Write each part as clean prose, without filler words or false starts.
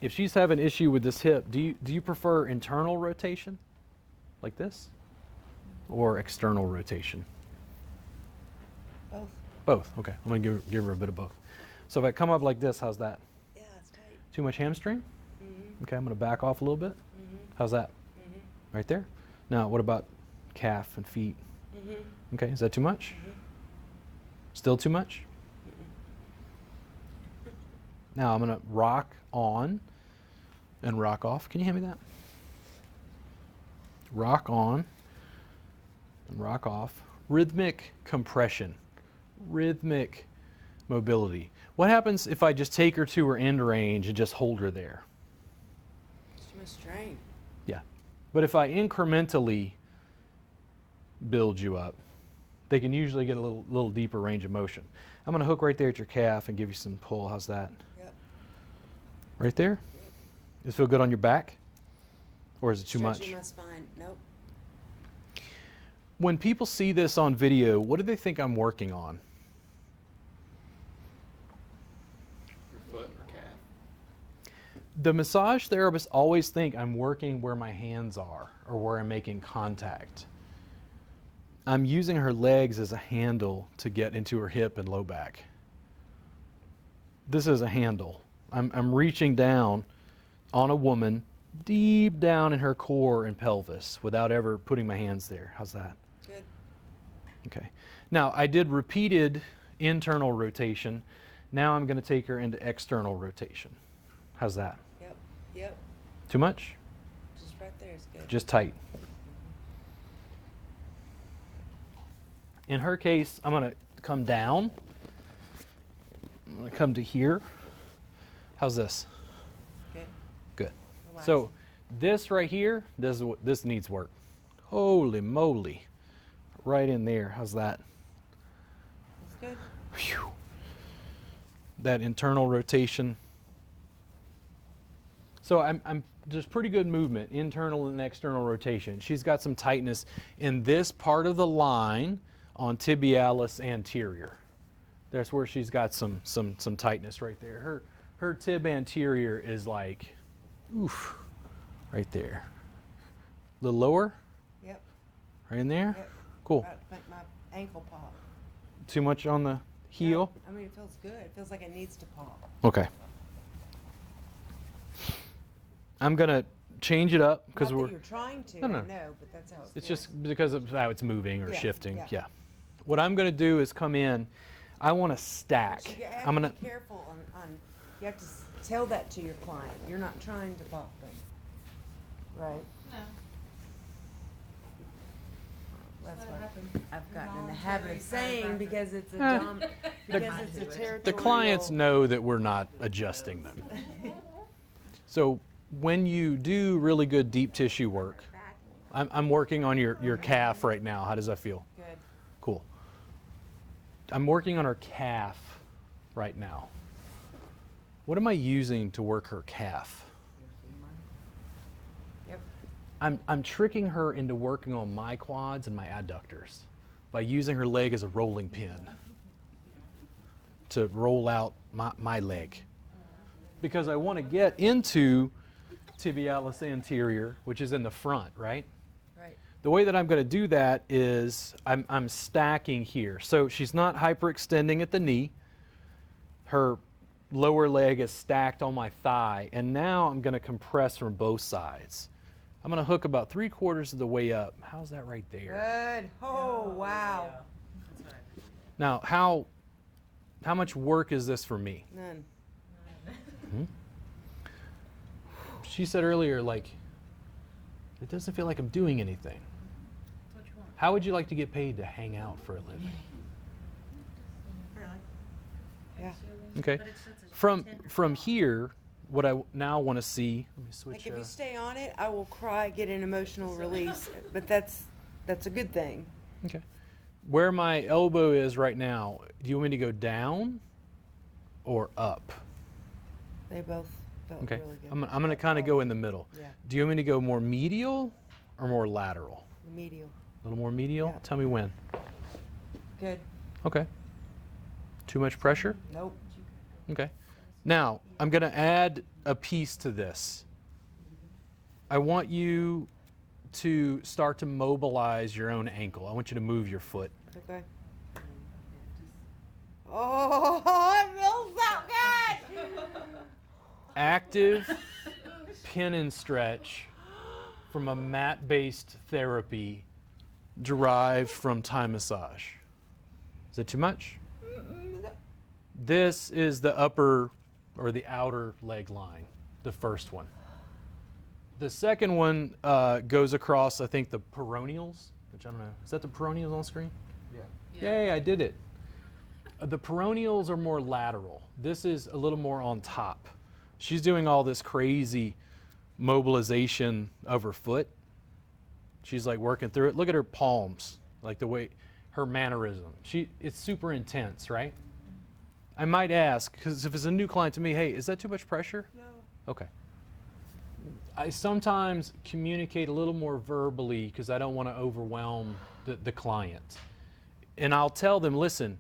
if she's having issue with this hip, do you prefer internal rotation, like this, or external rotation? Both. Both. Okay, I'm gonna give her a bit of both. So if I come up like this, how's that? Yeah, it's tight. Too much hamstring? Mm-hmm. Okay, I'm gonna back off a little bit. Mm-hmm. How's that? Mm-hmm. Right there. Now, what about calf and feet? Mm-hmm. Okay, is that too much? Mm-hmm. Still too much? Mm-hmm. Now I'm gonna rock on and rock off. Can you hand me that? Rock on and rock off. Rhythmic compression. Rhythmic mobility. What happens if I just take her to her end range and just hold her there? It's too much strain. Yeah. But if I incrementally build you up, they can usually get a little deeper range of motion. I'm going to hook right there at your calf and give you some pull. How's that? Yep. Right there? Does it feel good on your back? Or is it too much? Stretching my spine. Nope. When people see this on video, what do they think I'm working on? Your foot or calf. The massage therapists always think I'm working where my hands are or where I'm making contact. I'm using her legs as a handle to get into her hip and low back. This is a handle. I'm reaching down on a woman deep down in her core and pelvis without ever putting my hands there. How's that? Good. Okay. Now, I did repeated internal rotation. Now I'm going to take her into external rotation. How's that? Yep. Yep. Too much? Just right there is good. Just tight. In her case, I'm going to come down. I'm going to come to here. How's this? Good. Good. Relax. So this right here, this needs work. Holy moly. Right in there. How's that? That's good. Whew. That internal rotation. So I'm just pretty good movement, internal and external rotation. She's got some tightness in this part of the line on tibialis anterior. That's where she's got some tightness right there. Her tib anterior is like, oof, right there. A little lower, Yep. right in there. Yep. Cool. Make my ankle pop. Too much on the heel? No, I mean, it feels good. It feels like it needs to pop. Okay. I'm gonna change it up because Not that you're trying to. No, no. I know, but that's how it it's feels. just because of how it's moving or Yeah, shifting. yeah. Yeah. What I'm gonna do is come in. I want to stack. But you have I'm to gonna. be careful on. You have to tell that to your client. You're not trying to pop them, right? No. That's That what happens. I've gotten in the habit of Voluntary saying chiropractor. because it's a because it's a territorial. The clients know that we're not adjusting them. So when you do really good deep tissue work, I'm working on your calf right now. How does that feel? Good. Cool. I'm working on her calf right now. What am I using to work her calf? Yep. I'm tricking her into working on my quads and my adductors by using her leg as a rolling pin to roll out my leg. Because I want to get into tibialis anterior, which is in the front, right? Right. The way that I'm going to do that is I'm stacking here. So she's not hyperextending at the knee. Her lower leg is stacked on my thigh. And now I'm going to compress from both sides. I'm going to hook about 3/4 of the way up. How's that right there? Good. Oh, wow. Now, how much work is this for me? None. She said earlier, like, it doesn't feel like I'm doing anything. That's what you want. How would you like to get paid to hang out for a living? Really? Yeah. Okay. But it's such a From tender here, what I now want to see. Let me switch. Like if you stay on it, I will cry, get an emotional release. But that's a good thing. Okay. Where my elbow is right now, do you want me to go down or up? They both felt Okay. really good. I'm going to kind of go in the middle. Yeah. Do you want me to go more medial or more lateral? The medial. A little more medial? Yeah. Tell me when. Good. Okay. Too much pressure? Nope. Okay. Now, I'm going to add a piece to this. I want you to start to mobilize your own ankle. I want you to move your foot. Okay. Oh, it feels so good. Active pin and stretch from a mat-based therapy derived from Thai massage. Is that too much? This is the upper or the outer leg line, the first one. The second one goes across, I think, the peroneals, which I don't know. Is that the peroneals on screen? Yeah. Yay, I did it. The peroneals are more lateral. This is a little more on top. She's doing all this crazy mobilization of her foot. She's like working through it. Look at her palms, like the way her mannerism. It's super intense, right? I might ask, because if it's a new client to me, hey, is that too much pressure? No. Okay. I sometimes communicate a little more verbally because I don't want to overwhelm the client. And I'll tell them, listen,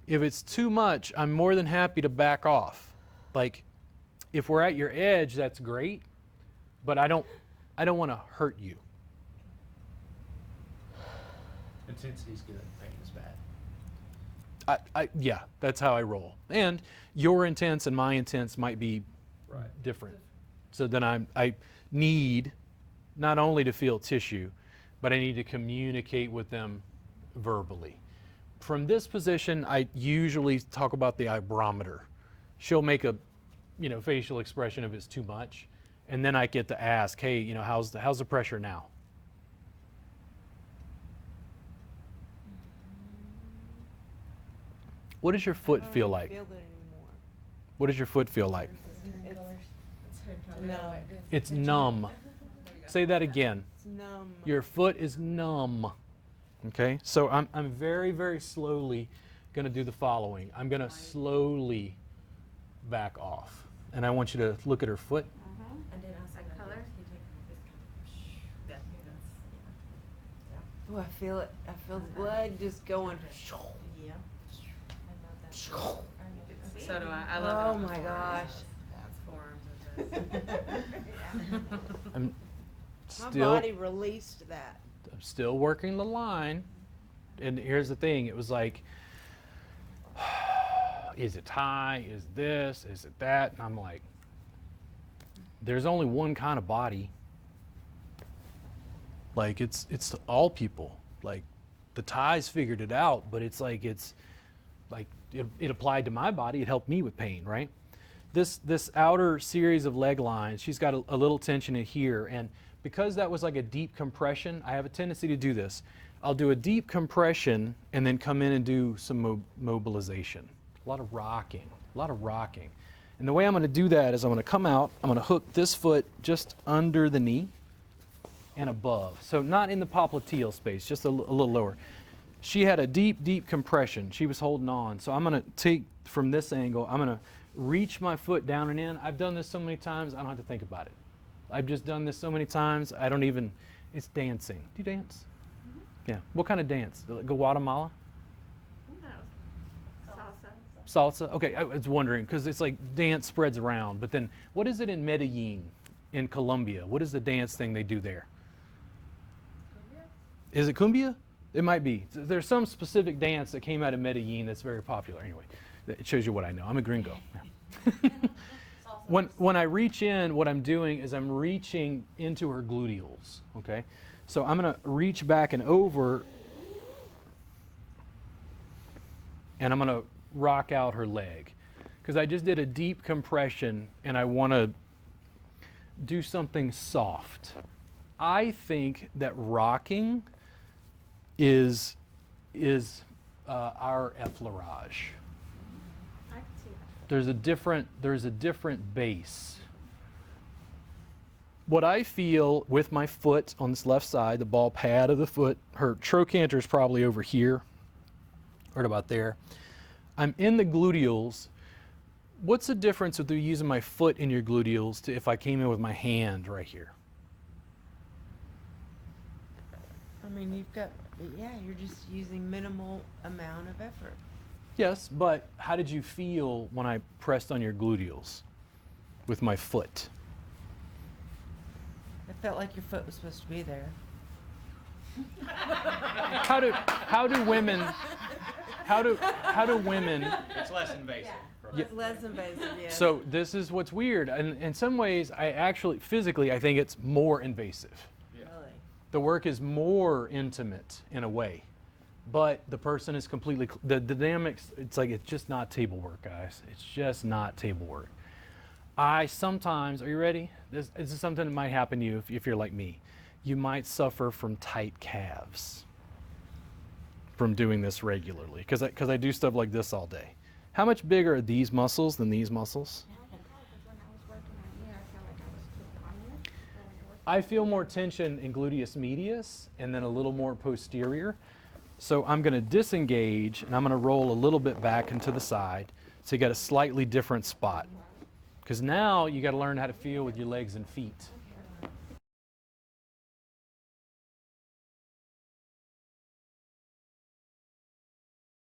if it's too much, I'm more than happy to back off. Like, if we're at your edge, that's great, but I don't want to hurt you. Intensity's good, pain is bad. Yeah, that's how I roll. And your intense and my intense might be Right. different. So then I need not only to feel tissue, but I need to communicate with them verbally. From this position, I usually talk about the vibrometer. She'll make a, facial expression if it's too much, and then I get to ask, hey, how's the pressure now? What does your foot feel like? I don't feel it anymore. What does your foot feel like? No. It's numb. Say that again. It's numb. Your foot is numb. Okay, so I'm very, very slowly going to do the following. I'm going to slowly back off. And I want you to look at her foot. And then outside color. Oh, I feel it. I feel the blood just going. Yeah. I love that. So do I. I love it. Oh on the my forearms. gosh. Forearms. I'm My still, body released that. I'm still working the line. And here's the thing. It was like, is it Thai? Is this? Is it that? And I'm like, there's only one kind of body. Like it's all people. Like the Thais figured it out, but it's like it applied to my body. It helped me with pain, right? This outer series of leg lines, she's got a little tension in here, and because that was like a deep compression, I have a tendency to do this. I'll do a deep compression and then come in and do some mobilization. A lot of rocking. And the way I'm going to do that is I'm going to come out, I'm going to hook this foot just under the knee and above. So not in the popliteal space, just a little lower. She had a deep, deep compression. She was holding on. So I'm going to take from this angle, I'm going to reach my foot down and in. I've done this so many times, I don't have to think about it. I've just done this so many times, I don't even, it's dancing. Do you dance? Mm-hmm. Yeah. What kind of dance? Guatemala? No. Salsa? Okay, I was wondering, because it's like dance spreads around, but then what is it in Medellin, in Colombia? What is the dance thing they do there? Is it cumbia? It might be. There's some specific dance that came out of Medellin that's very popular. Anyway, it shows you what I know. I'm a gringo. Yeah. When I reach in, what I'm doing is I'm reaching into her gluteals, okay? So I'm going to reach back and over, and I'm going to rock out her leg. Because I just did a deep compression, and I want to do something soft. I think that rocking is our effleurage. I can see that. There's a different base. What I feel with my foot on this left side, the ball pad of the foot, her trochanter is probably over here, right about there. I'm in the gluteals. What's the difference with using my foot in your gluteals to if I came in with my hand right here? I mean, you're just using minimal amount of effort. Yes, but how did you feel when I pressed on your gluteals with my foot? It felt like your foot was supposed to be there. How do women It's less invasive. Yeah. It's less invasive, yeah. So this is what's weird, and in some ways I actually physically I think it's more invasive. Really? The work is more intimate in a way, but the person is completely the dynamics. It's like it's just not table work, guys. It's just not table work. I sometimes, are you ready? This is something that might happen to you if you're like me. You might suffer from tight calves from doing this regularly because I do stuff like this all day. How much bigger are these muscles than these muscles? I feel more tension in gluteus medius and then a little more posterior. So I'm going to disengage and I'm going to roll a little bit back into the side so you got a slightly different spot. Because now you got to learn how to feel with your legs and feet.